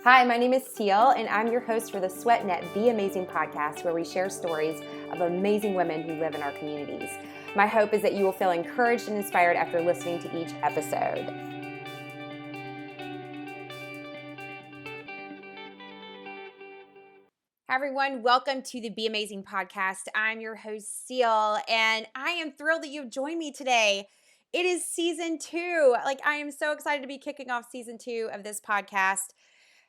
Hi, my name is Cel, and I'm your host for the SweatNet Be Amazing podcast, where we share stories of amazing women who live in our communities. My hope is that you will feel encouraged and inspired after listening to each episode. Hi, everyone. Welcome to the Be Amazing podcast. I'm your host, Cel, and I am thrilled that you've joined me today. It is season 2. I am so excited to be kicking off season 2 of this podcast.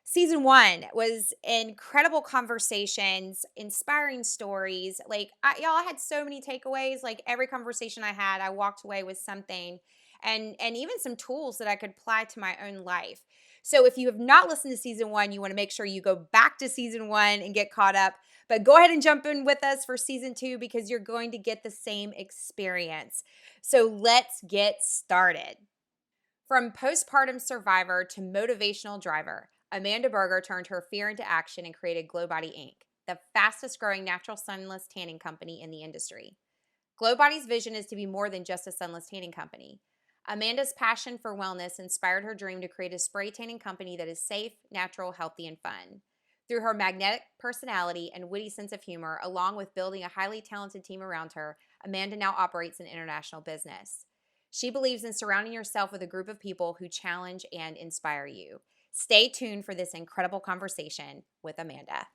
Season 1 was incredible conversations, inspiring stories. I had so many takeaways. Every conversation I had, I walked away with something and even some tools that I could apply to my own life. So if you have not listened to season 1, you want to make sure you go back to season 1 and get caught up. But go ahead and jump in with us for season 2 because you're going to get the same experience. So let's get started. From postpartum survivor to motivational driver, Amanda Berger turned her fear into action and created GloBody Inc., the fastest growing natural sunless tanning company in the industry. GloBody's vision is to be more than just a sunless tanning company. Amanda's passion for wellness inspired her dream to create a spray tanning company that is safe, natural, healthy, and fun. Through her magnetic personality and witty sense of humor, along with building a highly talented team around her, Amanda now operates an international business. She believes in surrounding yourself with a group of people who challenge and inspire you. Stay tuned for this incredible conversation with Amanda.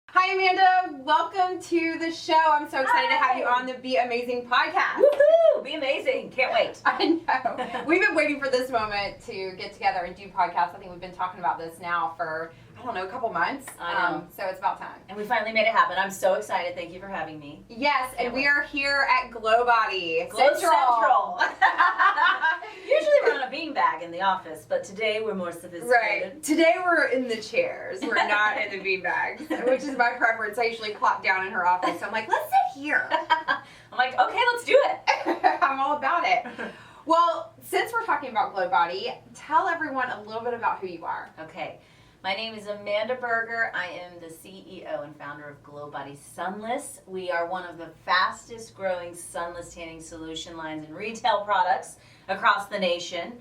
Hi, Amanda. Welcome to the show. I'm so excited to have you on the Be Amazing podcast. Woohoo! Be amazing. Can't wait. I know. We've been waiting for this moment to get together and do podcasts. I think we've been talking about this now for, a couple months. I know. So it's about time. And we finally made it happen. I'm so excited. Thank you for having me. Yes, and we are here at GloBody. Glow Central. Usually we're on a beanbag in the office, but today we're more sophisticated. Right. Today we're in the chairs. We're not in the beanbags, which is my preference. I usually plop down in her office. So I'm like, let's sit here. I'm like, okay, let's do it. I'm all about it. Well, since we're talking about GloBody, tell everyone a little bit about who you are. Okay. My name is Amanda Berger. I am the CEO and founder of GloBody Sunless. We are one of the fastest growing sunless tanning solution lines and retail products across the nation.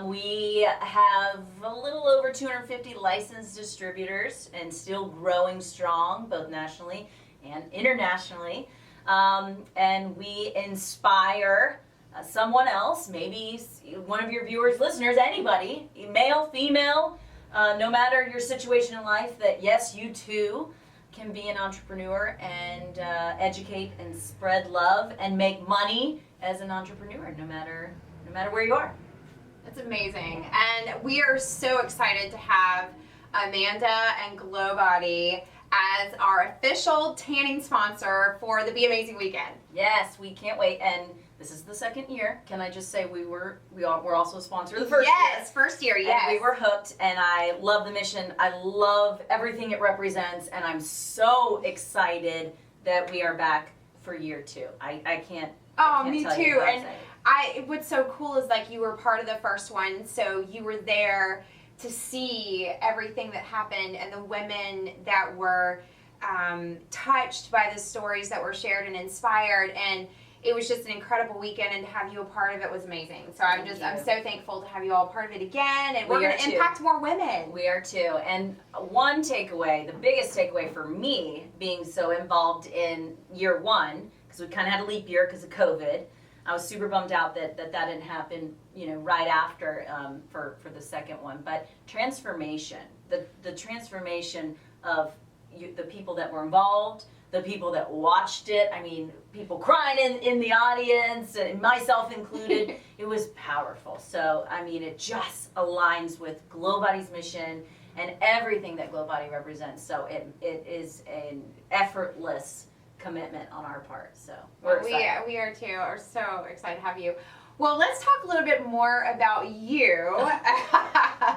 We have a little over 250 licensed distributors and still growing strong, both nationally and internationally. And we inspire someone else, maybe one of your viewers, listeners, anybody, male, female, no matter your situation in life, that yes, you too can be an entrepreneur and educate and spread love and make money as an entrepreneur, no matter where you are. That's amazing. And we are so excited to have Amanda and GloBody as our official tanning sponsor for the Be Amazing weekend. Yes, we can't wait. And this is the second year. Can I just say we're also a sponsor of the first year? Yes, first year, yes. And we were hooked, and I love the mission. I love everything it represents, and I'm so excited that we are back for year 2. I can't. Oh, I can't me tell too. You And what's so cool is you were part of the first one, so you were there to see everything that happened and the women that were touched by the stories that were shared and inspired, and it was just an incredible weekend, and to have you a part of it was amazing. So I'm so thankful to have you all part of it again, and we're going to impact more women. We are too. And one takeaway, the biggest takeaway for me being so involved in year 1, because we kind of had a leap year because of COVID. I was super bummed out that didn't happen, right after for the second one. But transformation, the transformation of the people that were involved, the people that watched it. I mean, people crying in the audience, and myself included. It was powerful. So, I mean, it just aligns with GloBody's mission and everything that GloBody represents. So it is an effortless commitment on our part. So we're excited. We are too. We're so excited to have you. Well, let's talk a little bit more about you.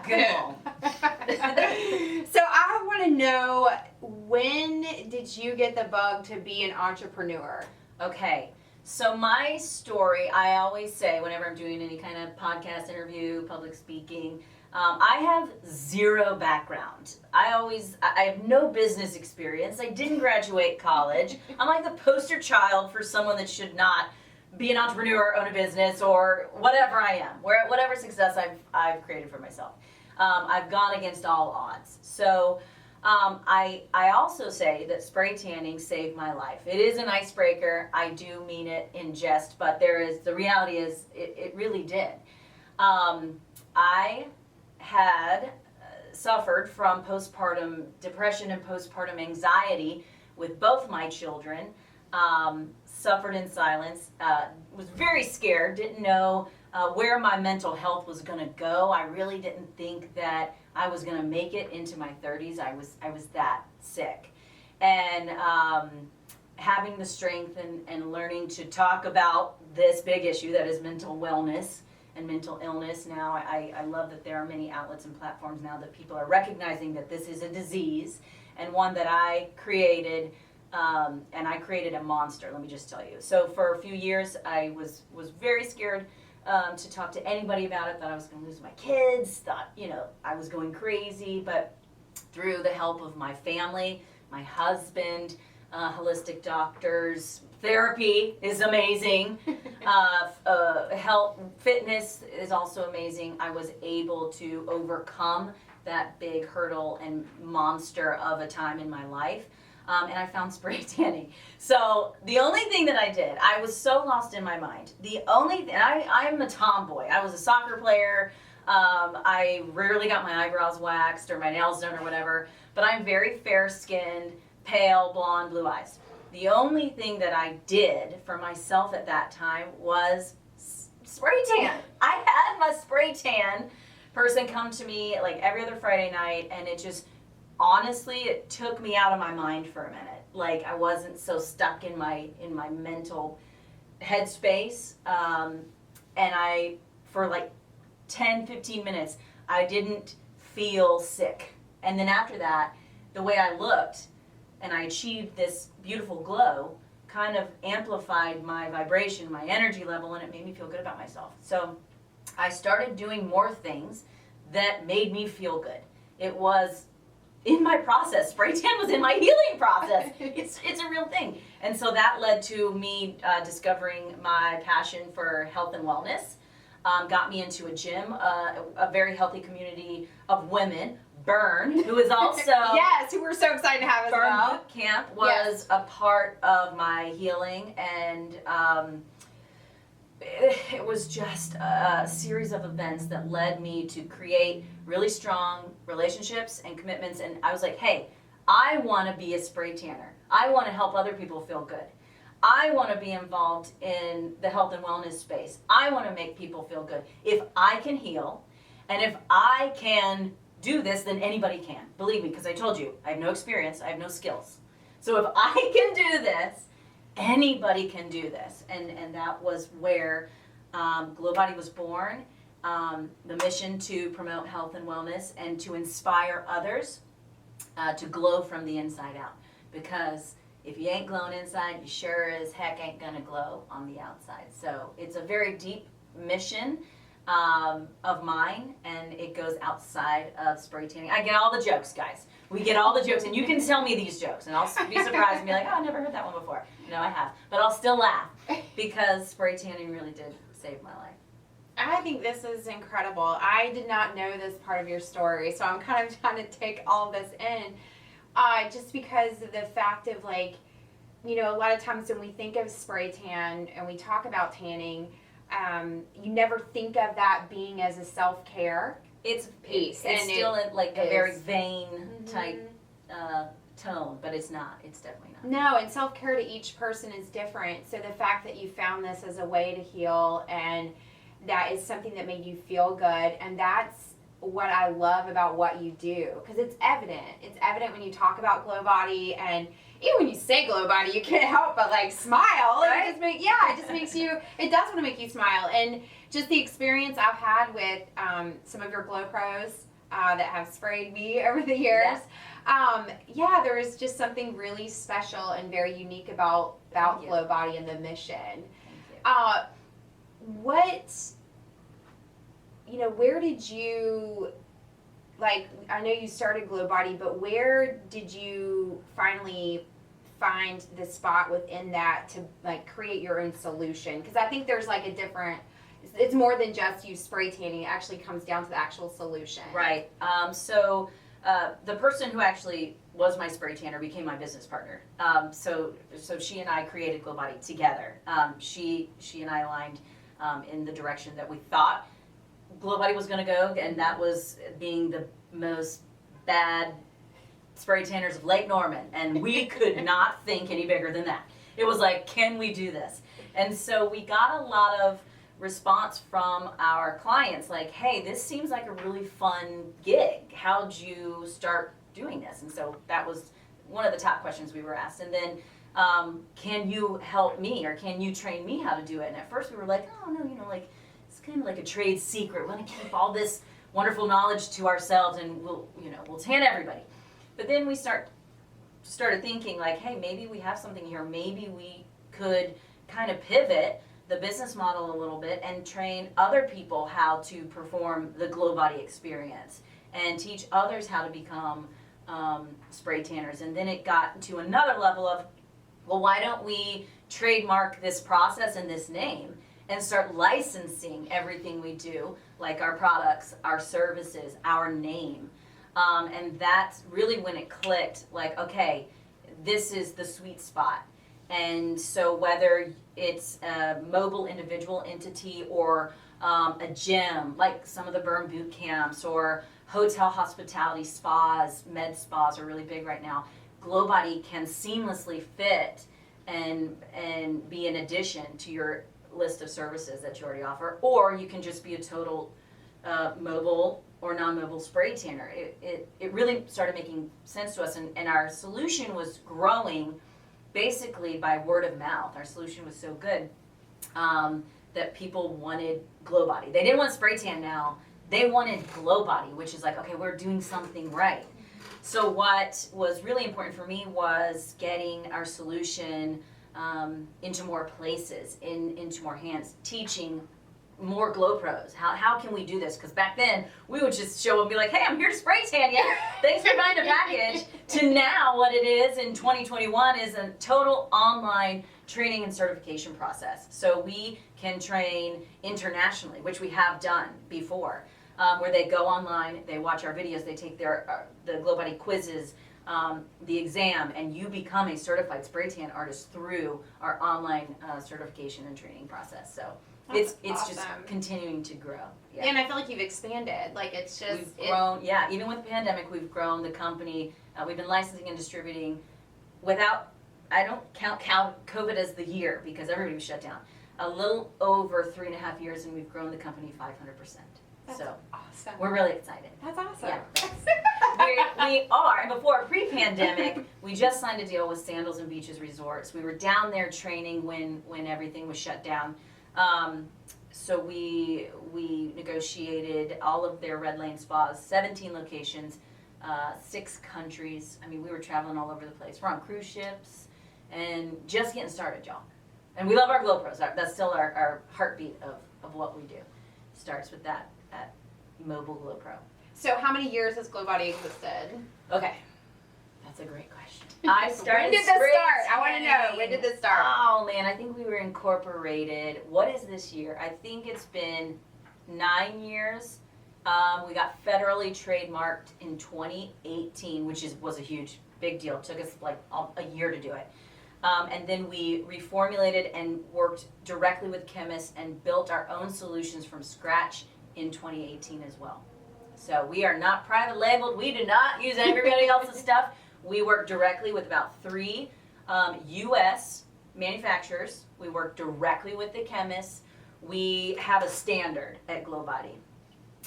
Good one. So I want to know, when did you get the bug to be an entrepreneur? Okay. So my story, I always say whenever I'm doing any kind of podcast interview, public speaking, I have zero background. I have no business experience. I didn't graduate college. I'm like the poster child for someone that should not be an entrepreneur, own a business, or whatever I am, whatever success I've created for myself. I've gone against all odds. So I also say that spray tanning saved my life. It is an icebreaker. I do mean it in jest, but the reality is it really did. I had suffered from postpartum depression and postpartum anxiety with both my children. Suffered in silence, was very scared, didn't know where my mental health was going to go. I really didn't think that I was going to make it into my 30s. I was that sick. And having the strength and learning to talk about this big issue that is mental wellness and mental illness. Now I love that there are many outlets and platforms now that people are recognizing that this is a disease, and one that I created, and I created a monster, let me just tell you. So for a few years I was very scared to talk to anybody about it, thought I was going to lose my kids, thought I was going crazy. But through the help of my family, my husband, holistic doctors, therapy is amazing, health, fitness is also amazing, I was able to overcome that big hurdle and monster of a time in my life. And I found spray tanning. So the only thing that I did, I was so lost in my mind. The only thing, I'm a tomboy. I was a soccer player. I rarely got my eyebrows waxed or my nails done or whatever, but I'm very fair-skinned, pale, blonde, blue eyes. The only thing that I did for myself at that time was spray tan. I had my spray tan person come to me like every other Friday night, and it just, honestly, it took me out of my mind for a minute. Like, I wasn't so stuck in my mental headspace. And I, for like 10, 15 minutes, I didn't feel sick. And then after that, the way I looked and I achieved this beautiful glow kind of amplified my vibration, my energy level, and it made me feel good about myself. So I started doing more things that made me feel good. It was in my process. Spray tan was in my healing process. It's a real thing. And so that led to me discovering my passion for health and wellness. Got me into a gym, a very healthy community of women. Burn, who is also yes, who we're so excited to have as Burn well. Boot Camp was a part of my healing, and it was just a series of events that led me to create really strong relationships and commitments. And I was like, hey, I want to be a spray tanner. I want to help other people feel good. I want to be involved in the health and wellness space. I want to make people feel good. If I can heal, and if I can do this, then anybody can. Believe me, because I told you, I have no experience, I have no skills. So if I can do this, anybody can do this. And that was where GloBody was born. The mission to promote health and wellness and to inspire others to glow from the inside out. Because if you ain't glowing inside, you sure as heck ain't gonna glow on the outside. So it's a very deep mission of mine, and it goes outside of spray tanning. I get all the jokes, guys. We get all the jokes, and you can tell me these jokes, and I'll be surprised and be like, oh, I never heard that one before. No, I have. But I'll still laugh, because spray tanning really did save my life. I think this is incredible. I did not know this part of your story, so I'm kind of trying to take all this in, just because of the fact of, like, a lot of times when we think of spray tan and we talk about tanning, you never think of that being as a self-care. It's piece. It's and still it like a is. very vain type tone, but it's not. It's definitely not. No, and self-care to each person is different. So the fact that you found this as a way to heal, and that is something that made you feel good, and that's what I love about what you do, because it's evident. It's evident when you talk about GloBody, and even when you say GloBody, you can't help but like smile. Right? It just makes you. It does want to make you smile, and just the experience I've had with some of your Glow Pros that have sprayed me over the years. Yeah. There is just something really special and very unique about GloBody and the mission. Thank you. Where did you, like, I know you started GloBody, but where did you finally find the spot within that to, like, create your own solution? Because I think there's, like, a different it's more than just you spray tanning. It actually comes down to the actual solution. Right. The person who actually was my spray tanner became my business partner. So she and I created GloBody together. She and I aligned in the direction that we thought GloBody was going to go, and that was being the most bad spray tanners of Lake Norman, and we could not think any bigger than that. It was like, can we do this? And so we got a lot of response from our clients like, hey, this seems like a really fun gig. How'd you start doing this? And so that was one of the top questions we were asked. And then, can you help me, or can you train me how to do it? And at first we were like, oh no, like it's kind of like a trade secret. We want to keep all this wonderful knowledge to ourselves, and we'll tan everybody. But then we started thinking like, hey, maybe we have something here. Maybe we could kind of pivot the business model a little bit and train other people how to perform the GloBody experience and teach others how to become spray tanners. And then it got to another level of, well, why don't we trademark this process and this name and start licensing everything we do, like our products, our services, our name. And that's really when it clicked, like, okay, this is the sweet spot. And so whether it's a mobile individual entity or a gym, like some of the burn boot camps, or hotel hospitality spas, med spas are really big right now, GloBody can seamlessly fit and be an addition to your list of services that you already offer. Or you can just be a total mobile or non-mobile spray tanner. It really started making sense to us, and our solution was growing basically by word of mouth. Our solution was so good that people wanted GloBody. They didn't want spray tan now. They wanted GloBody, which is like, okay, we're doing something right. So what was really important for me was getting our solution into more places, into more hands, teaching more Glow Pros. How can we do this? Because back then, we would just show up and be like, hey, I'm here to spray tan you. Thanks for buying a package. To now, what it is in 2021 is a total online training and certification process. So we can train internationally, which we have done before, where they go online, they watch our videos, they take the GloBody quizzes, the exam, and you become a certified spray tan artist through our online certification and training process. So it's awesome. Just continuing to grow. Yeah. And I feel like you've expanded. Like it's just we've grown. Yeah, even with the pandemic, we've grown the company. We've been licensing and distributing without. I don't count COVID as the year because everybody was shut down. A little over 3.5 years, and we've grown the company 500%. That's awesome. We're really excited. That's awesome. Yeah. we are. And before pre-pandemic, we just signed a deal with Sandals and Beaches Resorts. We were down there training when everything was shut down. So we negotiated all of their Red Lane spas, 17 locations, 6 countries. I mean, we were traveling all over the place. We're on cruise ships and just getting started, y'all. And we love our Glow Pros. That's still our heartbeat of what we do. Starts with that mobile Glow Pro. So how many years has GloBody existed? Okay, that's a great question. I started. When did this start? I want to know. When did this start? Oh man, I think we were incorporated. What is this year? I think it's been 9 years. We got federally trademarked in 2018, which was a big deal. It took us like a year to do it. And then we reformulated and worked directly with chemists and built our own solutions from scratch in 2018 as well. So we are not private labeled. We do not use everybody else's stuff. We work directly with about 3 U.S. manufacturers. We work directly with the chemists. We have a standard at GloBody,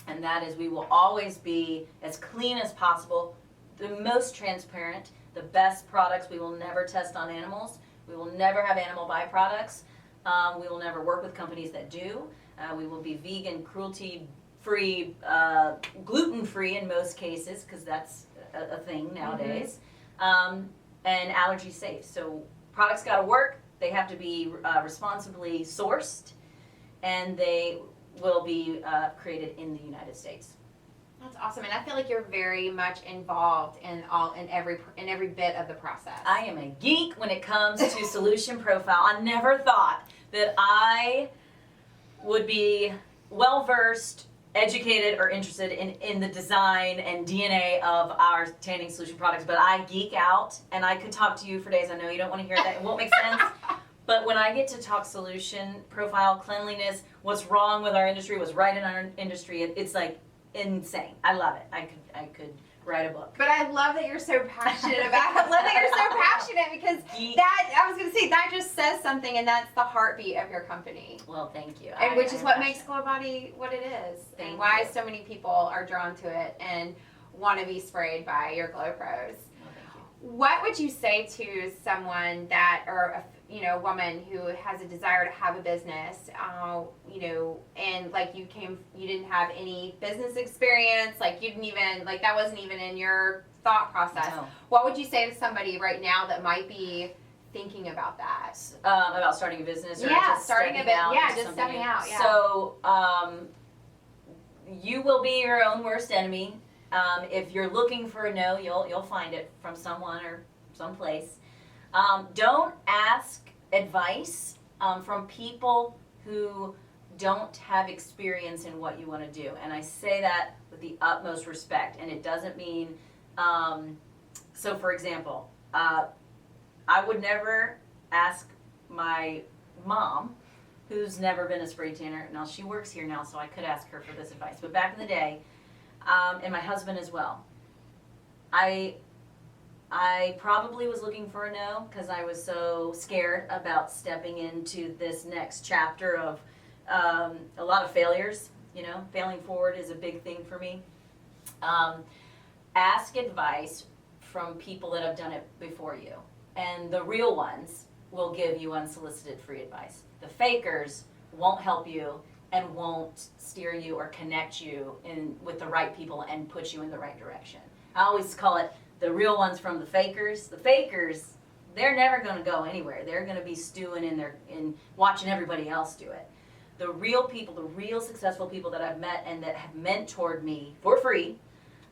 and that is we will always be as clean as possible, the most transparent, the best products. We will never test on animals. We will never have animal byproducts. We will never work with companies that do. We will be vegan, cruelty-free, gluten-free in most cases, because that's a thing nowadays, and allergy safe. So products got to work. They have to be responsibly sourced, and they will be created in the United States. That's awesome, and I feel like you're very much involved in every bit of the process. I am a geek when it comes to solution profile. I never thought that I would be well-versed, educated, or interested in the design and DNA of our tanning solution products, but I geek out, and I could talk to you for days. I know you don't want to hear that. It won't make sense. But when I get to talk solution, profile, cleanliness, what's wrong with our industry, what's right in our industry, it's like insane. I love it. I could write a book. But I love that you're so passionate about it. I love that you're so passionate because I was going to say, that just says something, and that's the heartbeat of your company. Well, thank you. And which is what makes GloBody what it is. And why so many people are drawn to it and want to be sprayed by your Glow Pros. What would you say to someone that, or a woman who has a desire to have a business, and like you didn't have any business experience, like you didn't even, like that wasn't even in your thought process. No. What would you say to somebody right now that might be thinking about that? About starting a business, or just starting a business. Yeah, just stepping out. Yeah. So, you will be your own worst enemy. If you're looking for a no, you'll find it from someone or someplace. Don't ask advice from people who don't have experience in what you want to do. And I say that with the utmost respect. And it doesn't mean, so for example, I would never ask my mom, who's never been a spray tanner. Now, she works here now, so I could ask her for this advice. But back in the day, and my husband as well, I probably was looking for a no because I was so scared about stepping into this next chapter of a lot of failures. Failing forward is a big thing for me. Ask advice from people that have done it before you. And the real ones will give you unsolicited free advice. The fakers won't help you and won't steer you or connect you with the right people and put you in the right direction. I always call it the real ones from the fakers. The fakers, they're never going to go anywhere. They're going to be stewing in watching everybody else do it. The real people, the real successful people that I've met and that have mentored me for free,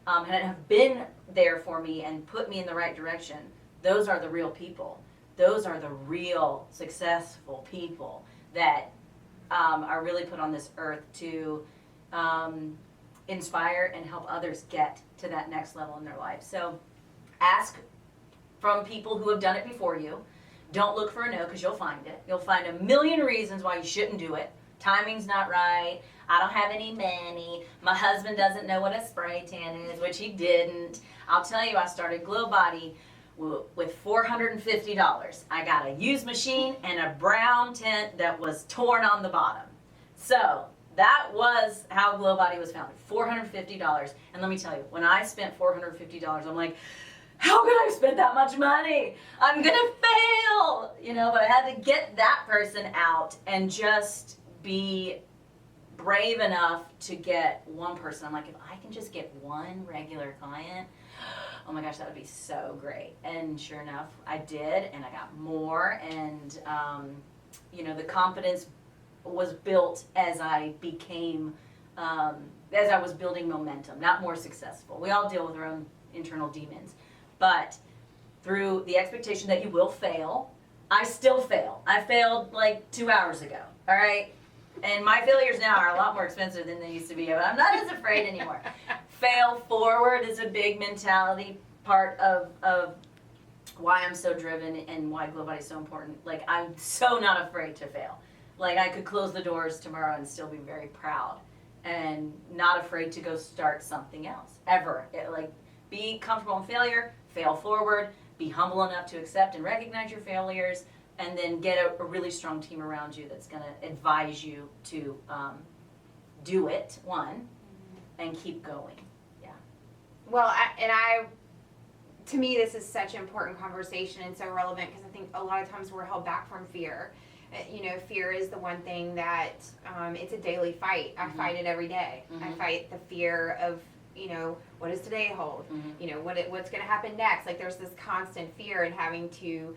and have been there for me and put me in the right direction, those are the real people. Those are the real successful people that are really put on this earth to inspire and help others get to that next level in their life. So ask from people who have done it before you. Don't look for a no, because you'll find it. You'll find a million reasons why you shouldn't do it. Timing's not right. I don't have any money. My husband doesn't know what a spray tan is, which he didn't. I'll tell you, I started GloBody with $450. I got a used machine and a brown tent that was torn on the bottom. So that was how GloBody was founded, $450. And let me tell you, when I spent $450, I'm like, how could I spend that much money? I'm gonna fail, but I had to get that person out and just be brave enough to get one person. I'm like, if I can just get one regular client, oh my gosh, that would be so great. And sure enough, I did, and I got more, and the confidence was built as I became, as I was building momentum, not more successful. We all deal with our own internal demons, but through the expectation that you will fail, I still fail. I failed like 2 hours ago, all right? And my failures now are a lot more expensive than they used to be, but I'm not as afraid anymore. Fail forward is a big mentality part of why I'm so driven and why GloBody is so important. Like, I'm so not afraid to fail. Like, I could close the doors tomorrow and still be very proud and not afraid to go start something else, ever. Be comfortable in failure, fail forward, be humble enough to accept and recognize your failures, and then get a really strong team around you that's going to advise you to do it, and keep going. Yeah. Well, to me, this is such an important conversation and so relevant because I think a lot of times we're held back from fear. Fear is the one thing that it's a daily fight. I fight it every day. I fight the fear of, what does today hold? What's going to happen next? Like, there's this constant fear and having to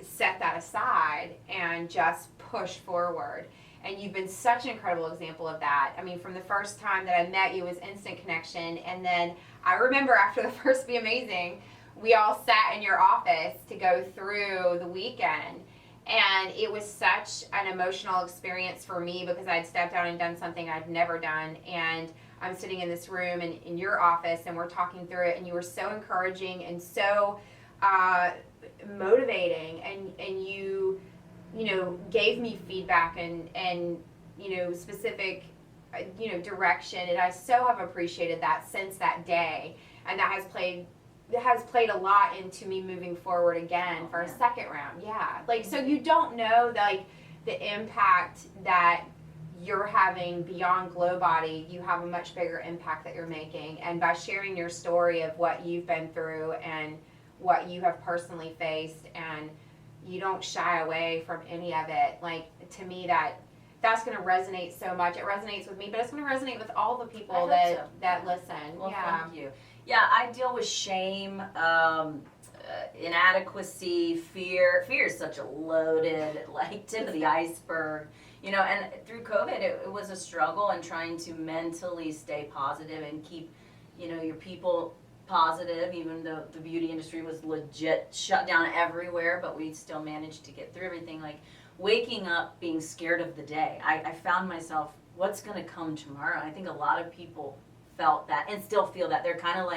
set that aside and just push forward. And you've been such an incredible example of that. I mean, from the first time that I met you, it was instant connection. And then I remember after the first Be Amazing, we all sat in your office to go through the weekend. And it was such an emotional experience for me because I'd stepped out and done something I'd never done. And I'm sitting in this room in your office and we're talking through it, and you were so encouraging and so motivating, and you gave me feedback and specific direction, and I so have appreciated that since that day, and that has played a lot into me moving forward again for a second round. Yeah, like, so you don't know the impact that you're having beyond GloBody. You have a much bigger impact that you're making, and by sharing your story of what you've been through and what you have personally faced, and you don't shy away from any of it, like, to me that's going to resonate so much. It resonates with me, but it's going to resonate with all the people that listen. Well, yeah. thank you. Yeah, I deal with shame, inadequacy, fear. Fear is such a loaded, tip of the iceberg. And through COVID, it was a struggle, and trying to mentally stay positive and keep, your people positive, even though the beauty industry was legit shut down everywhere, but we still managed to get through everything. Like, waking up being scared of the day. I found myself, what's going to come tomorrow? I think a lot of people felt that and still feel that. They're kind of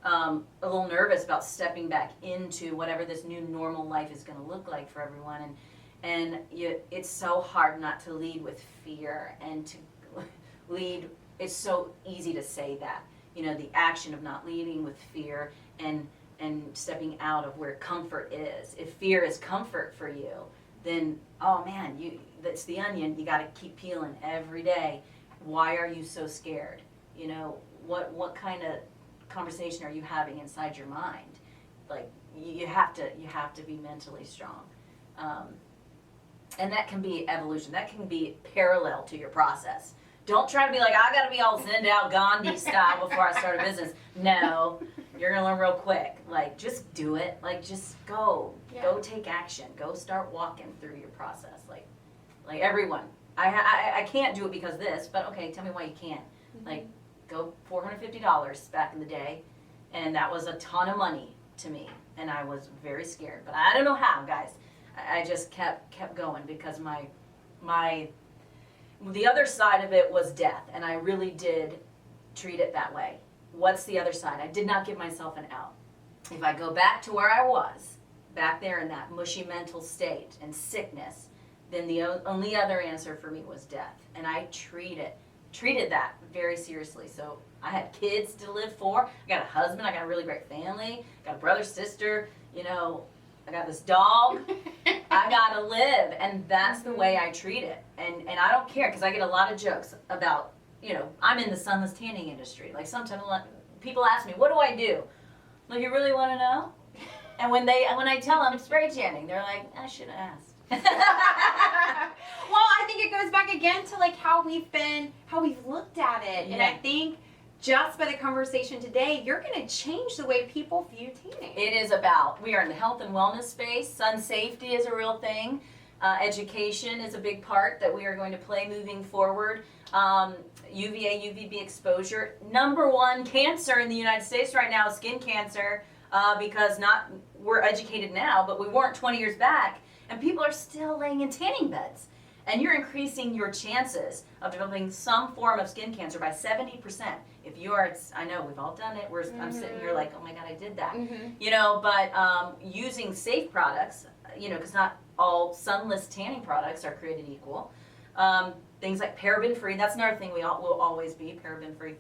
a little nervous about stepping back into whatever this new normal life is going to look like for everyone. And it's so hard not to lead with fear and to lead. It's so easy to say that, the action of not leading with fear and stepping out of where comfort is. If fear is comfort for you, then, oh man, that's the onion. You got to keep peeling every day. Why are you so scared? What kind of conversation are you having inside your mind? Like, you have to be mentally strong. And that can be evolution. That can be parallel to your process. Don't try to be like, I got to be all zenned out Gandhi style before I start a business. No, you're going to learn real quick. Like, just do it. Like, just go. Yeah. Go take action. Go start walking through your process. Like everyone. I can't do it because this, but okay, tell me why you can't. Mm-hmm. Like, go $450 back in the day, and that was a ton of money to me, and I was very scared. But I don't know how, guys. I just kept going because the other side of it was death, and I really did treat it that way. What's the other side? I did not give myself an out. If I go back to where I was, back there in that mushy mental state and sickness, then the only other answer for me was death, and I treated that very seriously. So I had kids to live for. I got a husband. I got a really great family. Got a brother, sister. I got this dog. I gotta live, and that's the way I treat it. And I don't care, because I get a lot of jokes about, I'm in the sunless tanning industry. Like, sometimes people ask me, what do I do? Like, you really want to know? And when I tell them spray tanning, they're like, I should have asked. Well, I think it goes back again to how we've looked at it. Yeah. And I think just by the conversation today, you're going to change the way people view tanning. It is we are in the health and wellness space. Sun safety is a real thing. Education is a big part that we are going to play moving forward. UVA, UVB exposure. Number one cancer in the United States right now is skin cancer, because we're educated now, but we weren't 20 years back, and people are still laying in tanning beds. And you're increasing your chances of developing some form of skin cancer by 70%. If you are, I know we've all done it. I'm sitting here like, oh my God, I did that. Mm-hmm. But using safe products, because not all sunless tanning products are created equal. Things like paraben-free, that's another thing will always be paraben-free.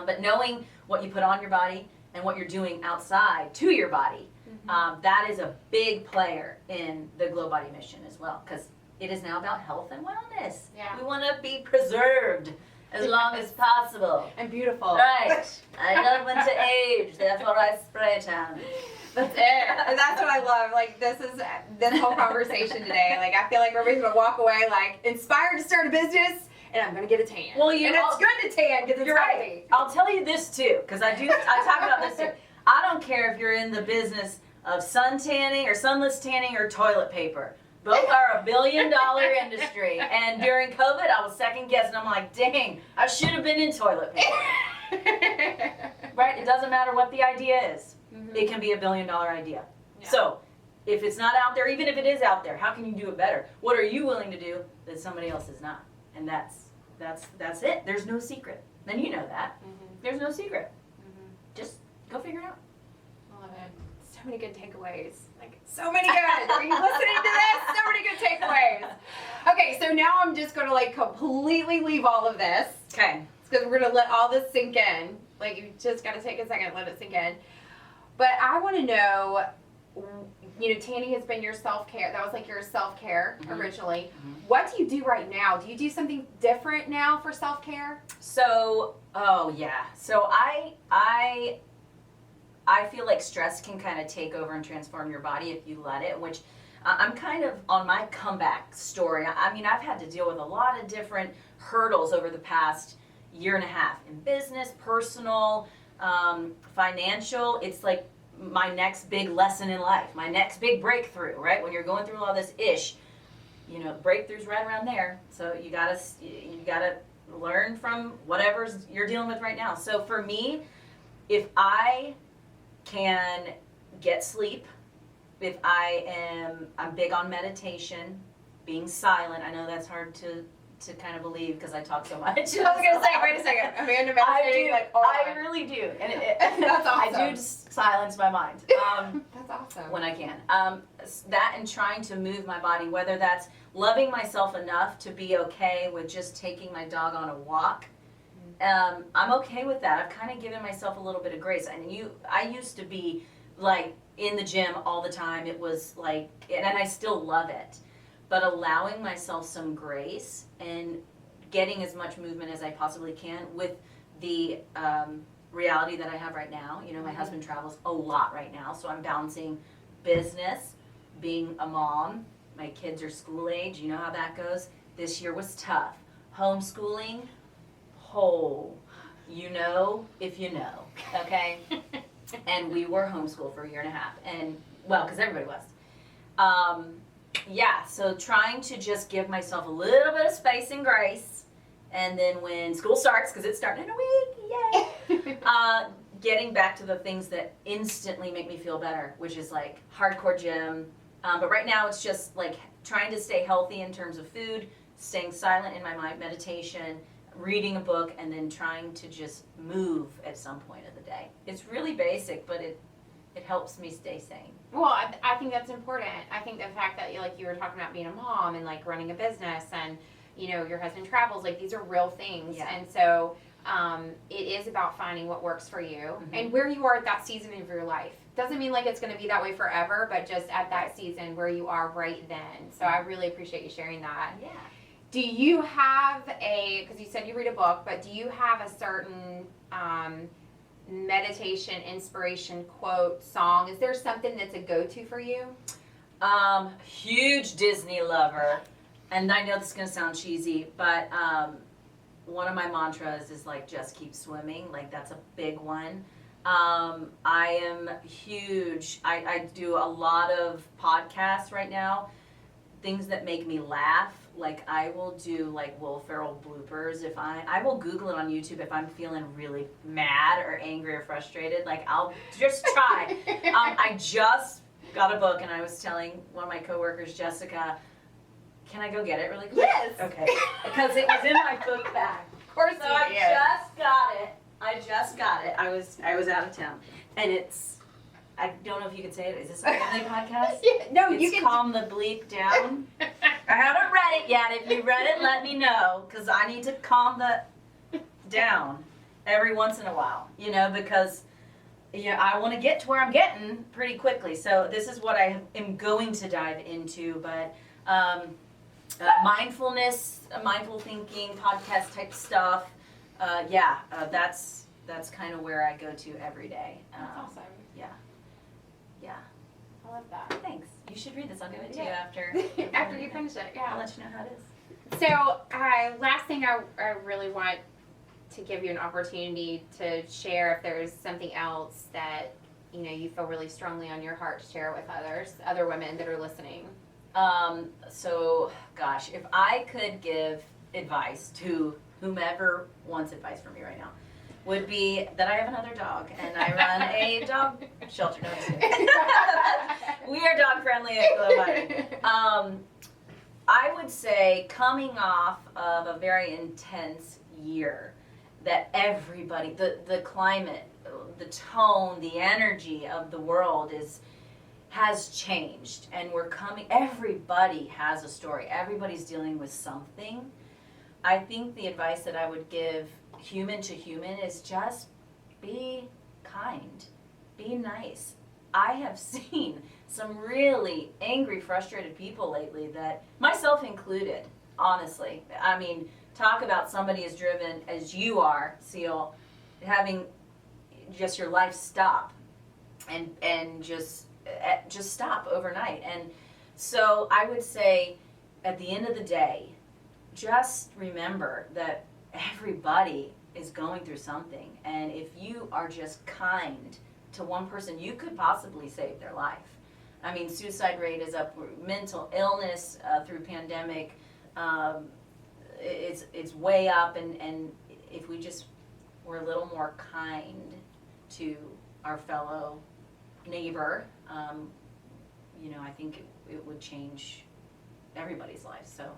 But knowing what you put on your body and what you're doing outside to your body, that is a big player in the GloBody mission as well, because it is now about health and wellness. Yeah. We want to be preserved as long as possible. And beautiful. Right. I don't want to age, therefore I spray tan. That's it. And that's what I love. This whole conversation today. I feel like everybody's going to walk away inspired to start a business, and I'm going to get a tan. Well, it's good to tan because it's you're healthy. Right. I'll tell you this too, because I talk about this too. I don't care if you're in the business of sun tanning or sunless tanning or toilet paper. Both are $1 billion industry, and during COVID, I was second guessing. I'm like, dang, I should have been in toilet paper. Right? It doesn't matter what the idea is. Mm-hmm. It can be $1 billion idea. Yeah. So, if it's not out there, even if it is out there, how can you do it better? What are you willing to do that somebody else is not? And that's it. There's no secret. And you know that. There's no secret. Just go figure it out. I love it. So many good takeaways. Like, so many good. Are you listening to this? So many good takeaways. Okay, so now I'm just going to like completely leave all of this. Okay. Because we're going to let all this sink in. Like, you just got to take a second and let it sink in. But I want to know, you know, tanning has been your self-care. That was like your self-care originally. What do you do right now? Do you do something different now for self-care? So, So I feel like stress can kind of take over and transform your body if you let it, which I'm kind of on my comeback story. I mean, I've had to deal with a lot of different hurdles over the past year and a half in business, personal, financial. It's like my next big lesson in life, my next big breakthrough, right? When you're going through all this you know, breakthrough's right around there. So you gotta learn from whatever's you're dealing with right now. So for me, if I can get sleep, if I'm big on meditation, being silent. I know that's hard to kind of believe because I talk so much. I was gonna say, wait a second. Amanda meditating I really do, and that's awesome. I do just silence my mind. That's awesome. When I can. That and trying to move my body, whether that's loving myself enough to be okay with just taking my dog on a walk. I'm okay with that. I've kind of given myself a little bit of grace. I used to be like in the gym all the time. It was like, and I still love it, but allowing myself some grace and getting as much movement as I possibly can with the reality that I have right now. You know, my husband travels a lot right now, so I'm balancing business, being a mom. My kids are school age. You know how that goes. This year was tough. Homeschooling, you know if you know, okay? And we were homeschooled for a year and a half, and well, because everybody was. So trying to just give myself a little bit of space and grace, and then when school starts, because it's starting in a week, yay! Getting back to the things that instantly make me feel better, which is like hardcore gym. But right now it's just like trying to stay healthy in terms of food, staying silent in my mind, meditation, reading a book, and then trying to just move at some point of the day. It's really basic, but it helps me stay sane. Well, I think that's important. I think the fact that you were talking about being a mom and like running a business and, you know, your husband travels, like these are real things. Yeah. And so it is about finding what works for you and where you are at that season of your life. Doesn't mean like it's going to be that way forever, but just at that season where you are right then. So I really appreciate you sharing that. Yeah. Do you have because you said you read a book, but do you have a certain meditation, inspiration, quote, song? Is there something that's a go-to for you? Huge Disney lover. And I know this is going to sound cheesy, but one of my mantras is like, just keep swimming. Like that's a big one. I am huge. I do a lot of podcasts right now, things that make me laugh. Like I will do like Will Ferrell bloopers. If I will Google it on YouTube if I'm feeling really mad or angry or frustrated. Like I'll just try. I just got a book and I was telling one of my coworkers, Jessica, can I go get it really quick? Yes. Okay. Because it was in my book bag. Of course So you I did. just got it. I was out of town. And it's, I don't know if you could say it. Is this a family podcast? Yeah, no, It's you can. Calm the Bleak Down. I haven't read it yet. If you read it, let me know. Because I need to calm the down every once in a while. You know, because I want to get to where I'm getting pretty quickly. So this is what I am going to dive into. But mindfulness, mindful thinking, podcast type stuff. That's kind of where I go to every day. That's awesome. Yeah. I love that. Thanks. You should read this. I'll give it to you after. After you finish it, yeah. I'll let you know how it is. So, last thing I really want to give you an opportunity to share if there's something else that you feel really strongly on your heart to share with other women that are listening. So, gosh, if I could give advice to whomever wants advice from me right now, would be that I have another dog and I run a dog shelter. No, I'm just kidding. We are dog friendly at GloBody. I would say coming off of a very intense year, that everybody, the climate, the tone, the energy of the world has changed, and everybody has a story. Everybody's dealing with something. I think the advice that I would give human to human is just be kind, be nice. I have seen some really angry, frustrated people lately, that myself included, honestly. I mean, talk about somebody as driven as you are, Cel, having just your life stop and just stop overnight. And so I would say at the end of the day, just remember that everybody is going through something, and if you are just kind to one person, you could possibly save their life. I mean, suicide rate is up, mental illness through pandemic, it's way up, and if we just were a little more kind to our fellow neighbor, I think it would change everybody's life. So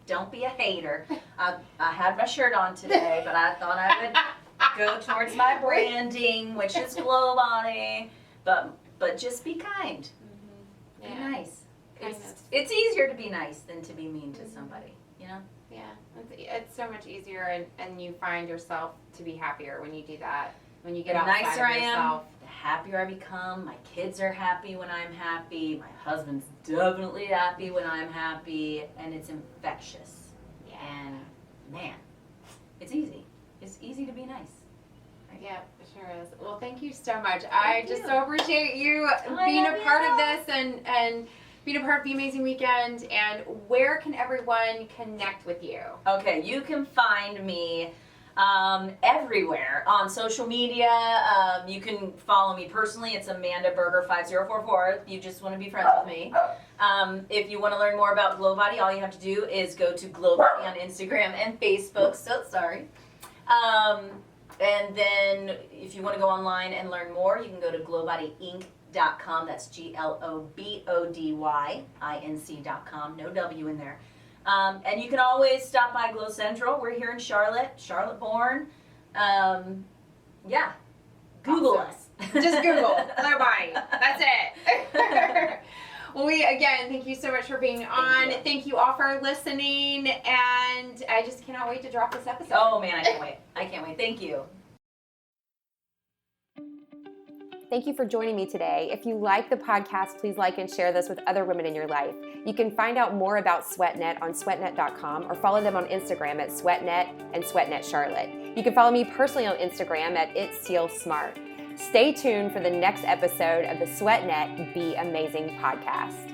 don't be a hater. I had my shirt on today, but I thought I would go towards my branding, which is GloBody, but just be kind. Be nice. It's easier to be nice than to be mean to somebody, Yeah, it's so much easier, and you find yourself to be happier when you do that. When you get the outside nicer of I yourself. am, the happier I become. My kids are happy when I'm happy. My husband's definitely happy when I'm happy, and it's infectious. Yeah. And man, it's easy. It's easy to be nice. Yeah, it sure is. Well, thank you so much. I just so appreciate you I being a love part you. of this and being a part of the Amazing Weekend. And where can everyone connect with you? Okay, you can find me everywhere on social media. You can follow me personally. It's Amanda Berger 5044. You just want to be friends with me. If you want to learn more about GloBody, all you have to do is go to GloBody on Instagram and Facebook. So sorry. And then if you want to go online and learn more, you can go to GloBodyInc.com. That's GloBodyInc.com. No W in there. And you can always stop by Glow Central. We're here in Charlotte born. Yeah. Google us. Just Google GloBody. That's it. Well, again, thank you so much for being on. Thank you all for listening, and I just cannot wait to drop this episode. Oh man, I can't wait. Thank you. Thank you for joining me today. If you like the podcast, please like and share this with other women in your life. You can find out more about SweatNet on sweatnet.com or follow them on Instagram at SweatNet and SweatNet Charlotte. You can follow me personally on Instagram at Cel Smart. Stay tuned for the next episode of the SweatNet Be Amazing podcast.